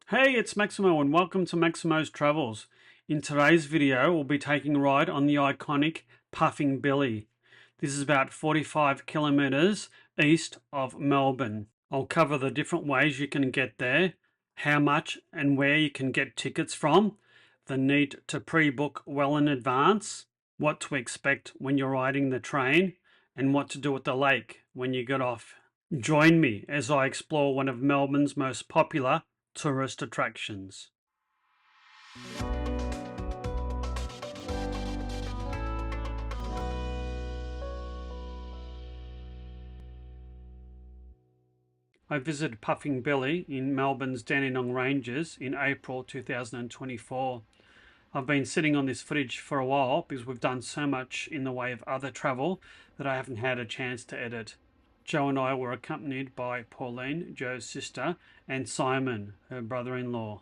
Hey, it's Maximo and welcome to Maximo's Travels. In today's video, we'll be taking a ride on the iconic Puffing Billy. This is about 45 kilometres east of Melbourne. I'll cover the different ways you can get there, how much and where you can get tickets from, the need to pre-book well in advance, what to expect when you're riding the train, and what to do at the lake when you get off. Join me as I explore one of Melbourne's most popular tourist attractions. I visited Puffing Billy in Melbourne's Dandenong Ranges in April 2024. I've been sitting on this footage for a while because we've done so much in the way of other travel that I haven't had a chance to edit. Joe and I were accompanied by Pauline, Joe's sister, and Simon, her brother-in-law.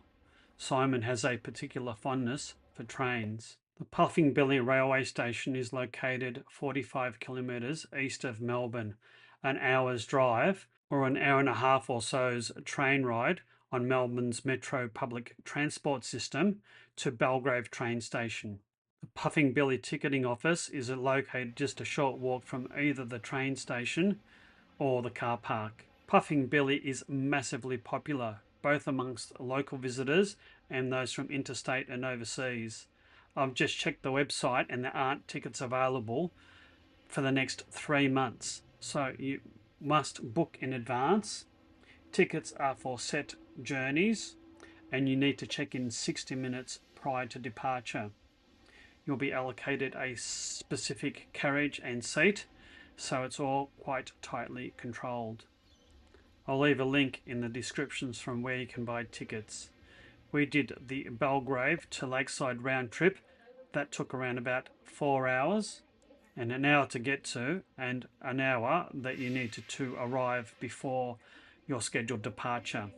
Simon has a particular fondness for trains. The Puffing Billy railway station is located 45 kilometres east of Melbourne, an hour's drive or an hour and a half or so's train ride on Melbourne's metro public transport system to Belgrave train station. The Puffing Billy ticketing office is located just a short walk from either the train station or the car park. Puffing Billy is massively popular, both amongst local visitors and those from interstate and overseas. I've just checked the website and there aren't tickets available for the next 3 months, so you must book in advance. Tickets are for set journeys and you need to check in 60 minutes prior to departure. You'll be allocated a specific carriage and seat, so it's all quite tightly controlled. I'll leave a link in the descriptions from where you can buy tickets. We did the Belgrave to Lakeside round trip. That took around about 4 hours and an hour to get to and an hour that you need to arrive before your scheduled departure.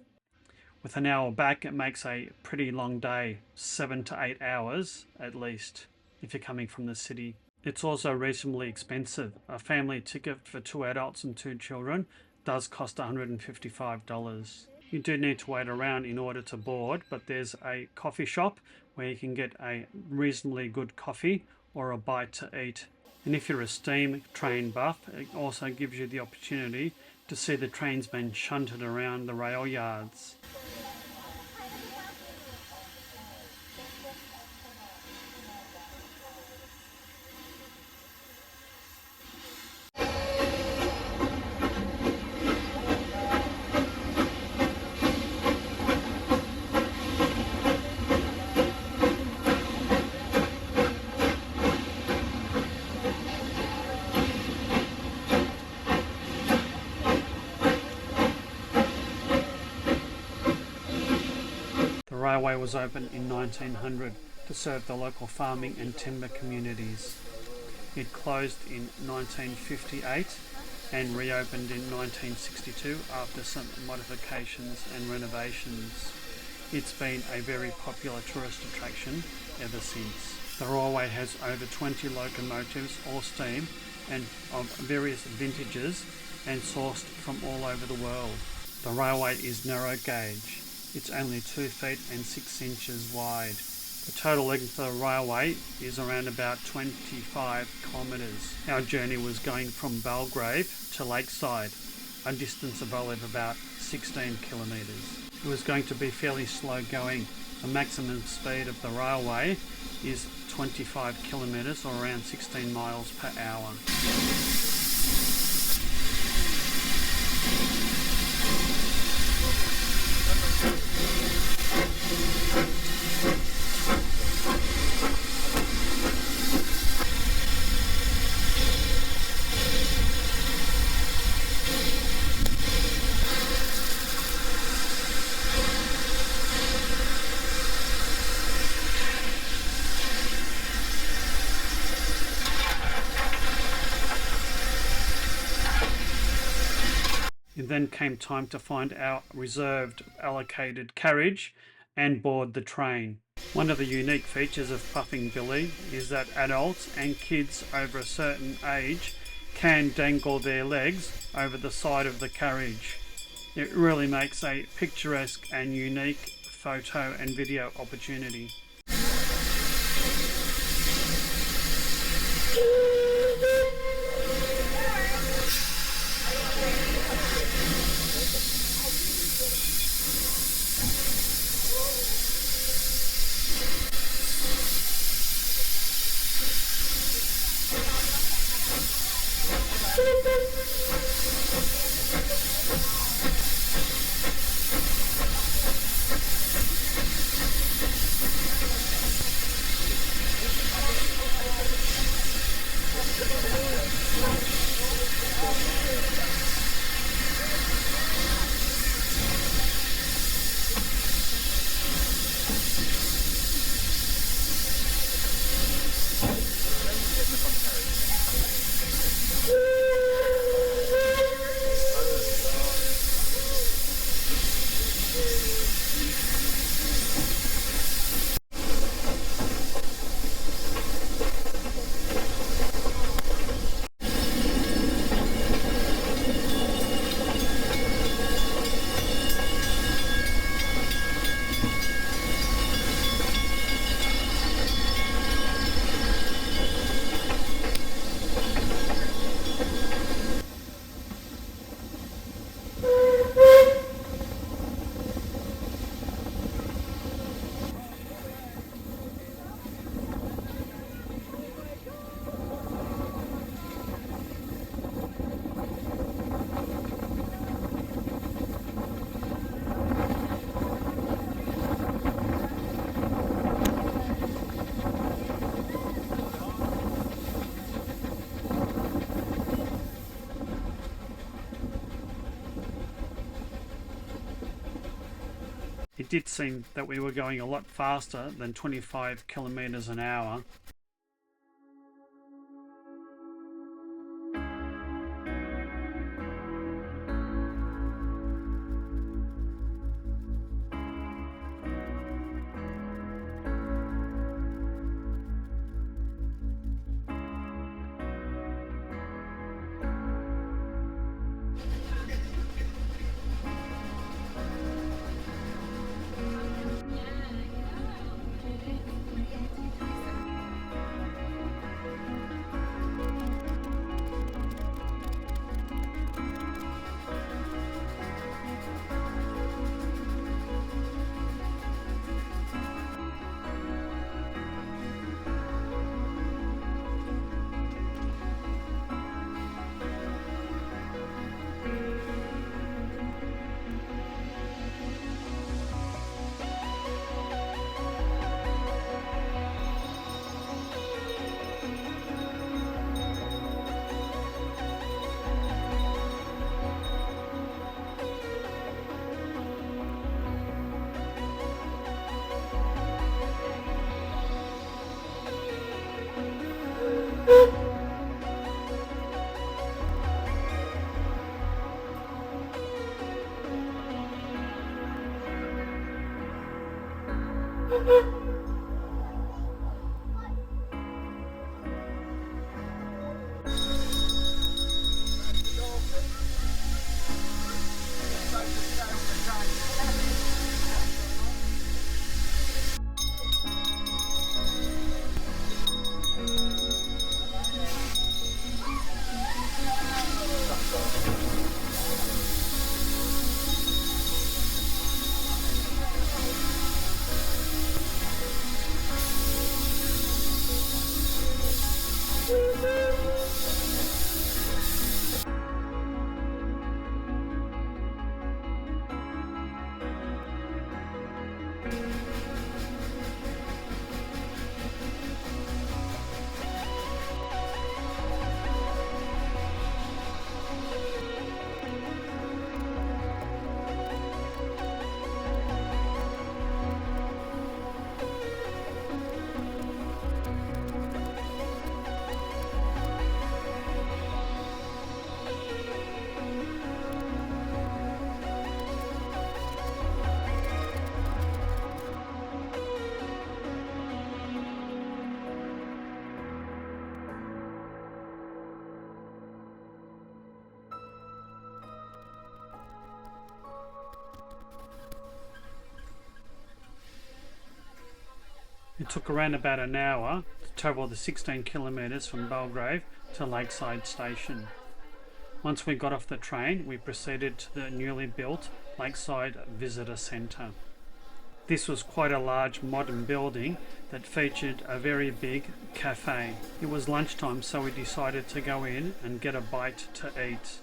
With an hour back, it makes a pretty long day, 7 to 8 hours at least, if you're coming from the city. It's also reasonably expensive. A family ticket for 2 adults and 2 children does cost $155. You do need to wait around in order to board, but there's a coffee shop where you can get a reasonably good coffee or a bite to eat. And if you're a steam train buff, it also gives you the opportunity to see the trains being shunted around the rail yards. The railway was opened in 1900 to serve the local farming and timber communities. It closed in 1958 and reopened in 1962 after some modifications and renovations. It's been a very popular tourist attraction ever since. The railway has over 20 locomotives, all steam, and of various vintages and sourced from all over the world. The railway is narrow gauge. It's only 2 feet and 6 inches wide. The total length of the railway is around about 25 kilometres. Our journey was going from Belgrave to Lakeside, a distance of only about 16 kilometres. It was going to be fairly slow going. The maximum speed of the railway is 25 kilometres or around 16 miles per hour. It then came time to find our reserved allocated carriage and board the train. One of the unique features of Puffing Billy is that adults and kids over a certain age can dangle their legs over the side of the carriage. It really makes a picturesque and unique photo and video opportunity. It did seem that we were going a lot faster than 25 kilometres an hour. It took around about an hour to travel the 16 kilometres from Belgrave to Lakeside Station. Once we got off the train, we proceeded to the newly built Lakeside Visitor Centre. This was quite a large modern building that featured a very big cafe. It was lunchtime, so we decided to go in and get a bite to eat.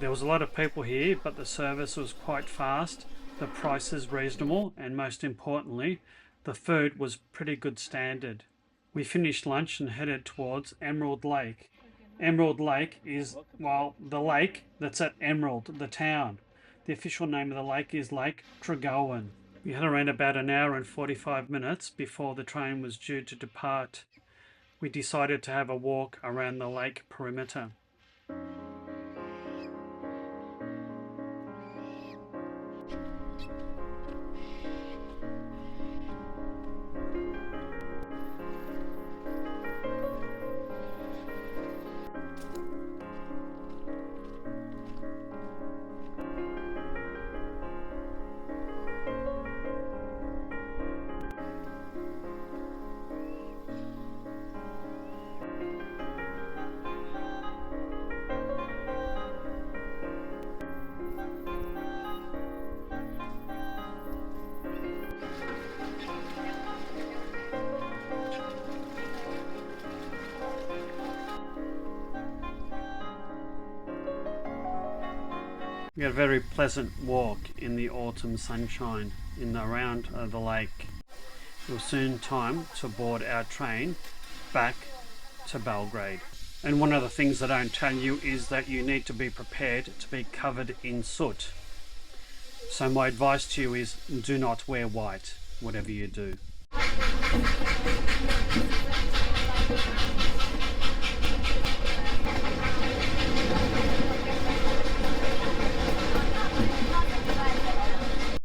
There was a lot of people here, but the service was quite fast, the prices reasonable, and most importantly, the food was pretty good standard. We finished lunch and headed towards Emerald Lake. Emerald Lake is, well, the lake that's at Emerald, the town. The official name of the lake is Lake Treganowan. We had around about an hour and 45 minutes before the train was due to depart. We decided to have a walk around the lake perimeter. We had a very pleasant walk in the autumn sunshine around the lake. It was soon time to board our train back to Belgrade. And one of the things I don't tell you is that you need to be prepared to be covered in soot. So my advice to you is do not wear white, whatever you do.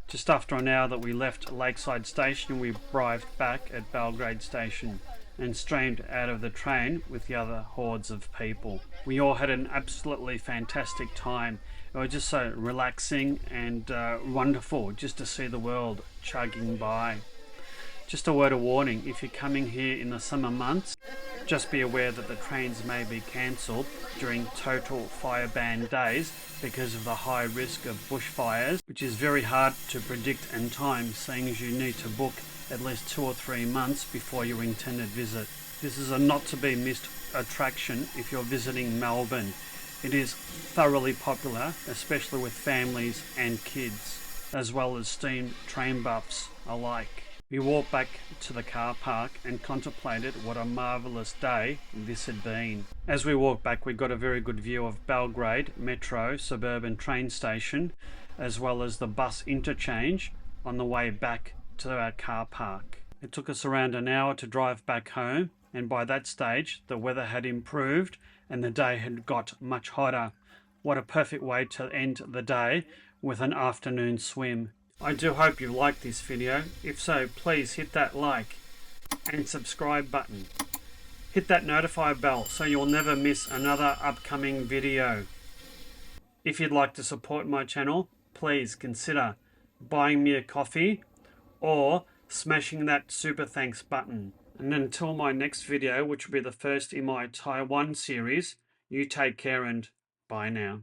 Just after an hour that we left Lakeside Station, we arrived back at Belgrave Station and streamed out of the train with the other hordes of people. We all had an absolutely fantastic time. It was just so relaxing and wonderful just to see the world chugging by. Just a word of warning, if you're coming here in the summer months, just be aware that the trains may be cancelled during total fire ban days because of the high risk of bushfires, which is very hard to predict and time, seeing as you need to book at least 2 or 3 months before your intended visit. This is a not to be missed attraction if you're visiting Melbourne. It is thoroughly popular, especially with families and kids, as well as steam train buffs alike. We walked back to the car park and contemplated what a marvellous day this had been. As we walked back, we got a very good view of Belgrade Metro suburban train station, as well as the bus interchange on the way back to our car park. It took us around an hour to drive back home, and by that stage the weather had improved and the day had got much hotter. What a perfect way to end the day with an afternoon swim. I do hope you liked this video. If so, please hit that like and subscribe button. Hit that notify bell so you'll never miss another upcoming video. If you'd like to support my channel, please consider buying me a coffee or smashing that super thanks button. And until my next video, which will be the first in my Taiwan series, you take care and bye now.